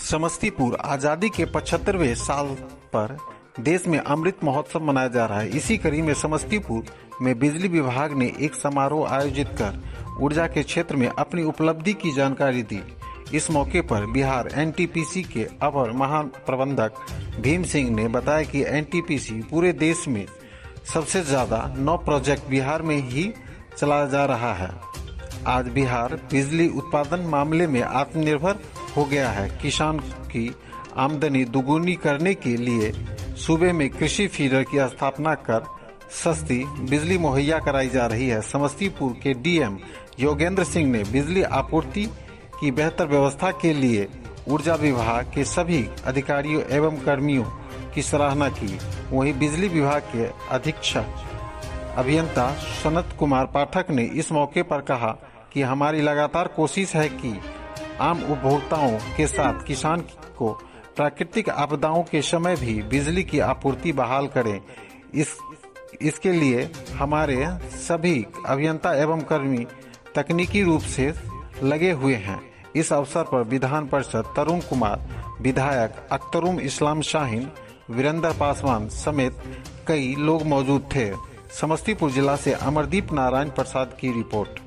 समस्तीपुर आजादी के 75वें साल पर देश में अमृत महोत्सव मनाया जा रहा है। इसी कड़ी में समस्तीपुर में बिजली विभाग ने एक समारोह आयोजित कर ऊर्जा के क्षेत्र में अपनी उपलब्धि की जानकारी दी। इस मौके पर बिहार एनटीपीसी के अपर महाप्रबंधक भीम सिंह ने बताया कि एनटीपीसी पूरे देश में सबसे ज्यादा 9 प्रोजेक्ट बिहार में ही चलाया जा रहा है। आज बिहार बिजली उत्पादन मामले में आत्मनिर्भर हो गया है। किसान की आमदनी दुगुनी करने के लिए सूबे में कृषि फीडर की स्थापना कर सस्ती बिजली मुहैया कराई जा रही है। समस्तीपुर के डीएम योगेंद्र सिंह ने बिजली आपूर्ति की बेहतर व्यवस्था के लिए ऊर्जा विभाग के सभी अधिकारियों एवं कर्मियों की सराहना की। वहीं बिजली विभाग के अधीक्षक अभियंता सनत कुमार पाठक ने इस मौके पर कहा कि हमारी लगातार कोशिश है कि आम उपभोक्ताओं के साथ किसान को प्राकृतिक आपदाओं के समय भी बिजली की आपूर्ति बहाल करें। इसके लिए हमारे सभी अभियंता एवं कर्मी तकनीकी रूप से लगे हुए हैं। इस अवसर पर विधान परिषद तरुण कुमार, विधायक अख्तरुम इस्लाम शाहीन, वीरेंद्र पासवान समेत कई लोग मौजूद थे। समस्तीपुर जिला से अमरदीप नारायण प्रसाद की रिपोर्ट।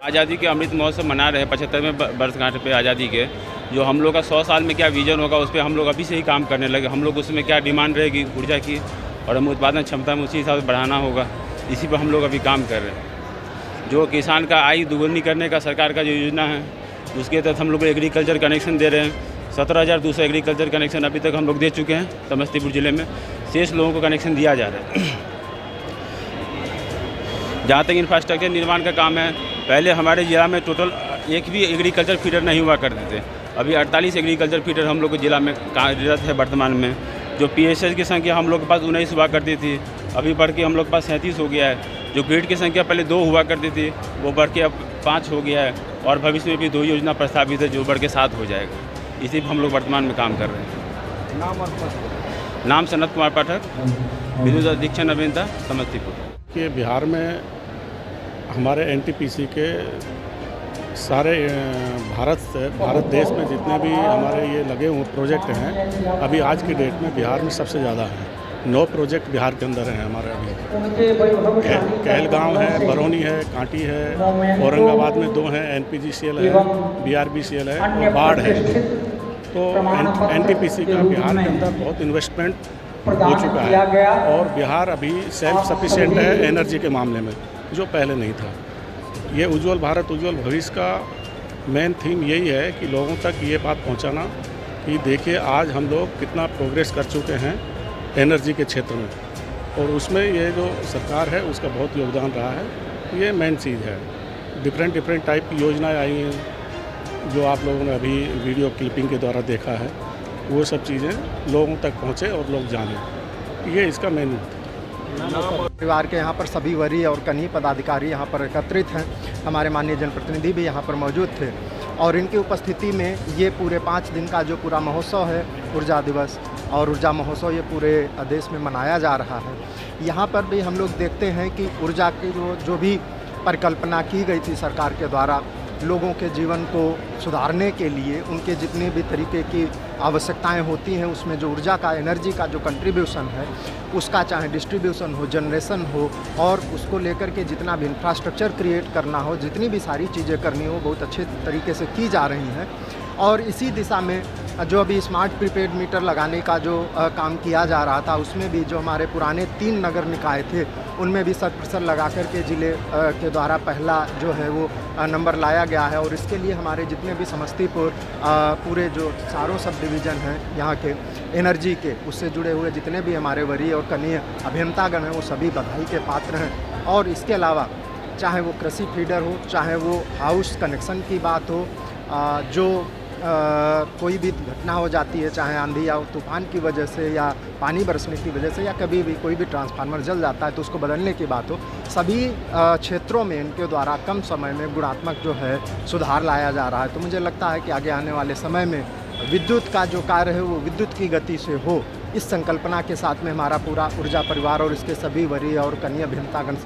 आज़ादी के अमृत महोत्सव मना रहे 75वें वर्षगांठ पे आज़ादी के, जो हम लोग का 100 साल में क्या विजन होगा उस पर हम लोग अभी से ही काम करने लगे। हम लोग उसमें क्या डिमांड रहेगी ऊर्जा की और हम उत्पादन क्षमता में उसी हिसाब से बढ़ाना होगा। इसी पर हम लोग अभी काम कर रहे हैं। जो किसान का आय दुगुनी करने का सरकार का जो योजना है उसके तहत हम लोग को एग्रीकल्चर कनेक्शन दे रहे हैं। 17,200 एग्रीकल्चर कनेक्शन अभी तक हम लोग दे चुके हैं समस्तीपुर जिले में। शेष लोगों को कनेक्शन दिया जा रहा है। जहाँ तक इंफ्रास्ट्रक्चर निर्माण का काम है, पहले हमारे जिला में टोटल एक भी एग्रीकल्चर फीडर नहीं हुआ करते थे। अभी 48 एग्रीकल्चर फीडर हम लोग के जिला में कार्यरत है वर्तमान में। जो पीएसएस की संख्या हम लोग के पास 19 हुआ करती थी, अभी बढ़ के हम लोग के पास 37 हो गया है। जो ग्रिड की संख्या पहले 2 हुआ करती थी वो बढ़ के अब 5 हो गया है और भविष्य में भी 2 योजना प्रस्तावित है जो बढ़ के 7 हो जाएगा। इसी पर हम लोग वर्तमान में काम कर रहे हैं। नाम सनत कुमार पाठक, विद्युत अधीक्षण अभियंता समस्तीपुर। कि बिहार में हमारे एनटीपीसी के सारे भारत देश में जितने भी हमारे ये लगे हुए प्रोजेक्ट हैं, अभी आज की डेट में बिहार में सबसे ज़्यादा हैं। 9 प्रोजेक्ट बिहार के अंदर हैं हमारे। अभी कहलगांव है, बरौनी है, कांटी है, औरंगाबाद में 2 हैं, एनपीजीसीएल है, बीआरबीसीएल है और बाढ़ है। तो एनटीपीसी का बिहार के अंदर बहुत इन्वेस्टमेंट हो चुका है और बिहार अभी सेल्फ सफिशिएंट है एनर्जी के मामले में, जो पहले नहीं था। ये उज्ज्वल भारत उज्ज्वल भविष्य का मेन थीम यही है कि लोगों तक ये बात पहुंचाना कि देखिए आज हम लोग कितना प्रोग्रेस कर चुके हैं एनर्जी के क्षेत्र में, और उसमें ये जो सरकार है उसका बहुत योगदान रहा है। ये मेन चीज़ है। डिफरेंट टाइप की योजनाएं आई हैं जो आप लोगों ने अभी वीडियो क्लिपिंग के द्वारा देखा है। वो सब चीज़ें लोगों तक पहुँचे और लोग जानें, ये इसका मेन। परिवार के यहाँ पर सभी वरीय और कनीय पदाधिकारी यहाँ पर एकत्रित हैं। हमारे माननीय जनप्रतिनिधि भी यहाँ पर मौजूद थे और इनकी उपस्थिति में ये पूरे 5 दिन का जो पूरा महोत्सव है, ऊर्जा दिवस और ऊर्जा महोत्सव, ये पूरे देश में मनाया जा रहा है। यहाँ पर भी हम लोग देखते हैं कि ऊर्जा की जो भी परिकल्पना की गई थी सरकार के द्वारा लोगों के जीवन को सुधारने के लिए, उनके जितने भी तरीके की आवश्यकताएं होती हैं उसमें जो ऊर्जा का, एनर्जी का जो कंट्रीब्यूशन है उसका, चाहे डिस्ट्रीब्यूशन हो, जनरेशन हो और उसको लेकर के जितना भी इंफ्रास्ट्रक्चर क्रिएट करना हो, जितनी भी सारी चीज़ें करनी हो, बहुत अच्छे तरीके से की जा रही हैं। और इसी दिशा में जो अभी स्मार्ट प्रीपेड मीटर लगाने का जो काम किया जा रहा था, उसमें भी जो हमारे पुराने 3 नगर निकाय थे उनमें भी 100% लगा करके ज़िले के द्वारा पहला जो है वो नंबर लाया गया है। और इसके लिए हमारे जितने भी समस्तीपुर पूरे जो चारों सब डिवीज़न हैं यहाँ के एनर्जी के, उससे जुड़े हुए जितने भी हमारे वरीय और कनीय अभियंतागण हैं वो सभी बधाई के पात्र हैं। और इसके अलावा चाहे वो कृषि फीडर हो, चाहे वो हाउस कनेक्शन की बात हो, जो कोई भी घटना हो जाती है, चाहे आंधी या तूफान की वजह से या पानी बरसने की वजह से या कभी भी कोई भी ट्रांसफार्मर जल जाता है तो उसको बदलने की बात हो, सभी क्षेत्रों में इनके द्वारा कम समय में गुणात्मक जो है सुधार लाया जा रहा है। तो मुझे लगता है कि आगे आने वाले समय में विद्युत का जो कार्य है वो विद्युत की गति से हो, इस संकल्पना के साथ में हमारा पूरा ऊर्जा परिवार और इसके सभी वरीय और कनीय अभियंतागण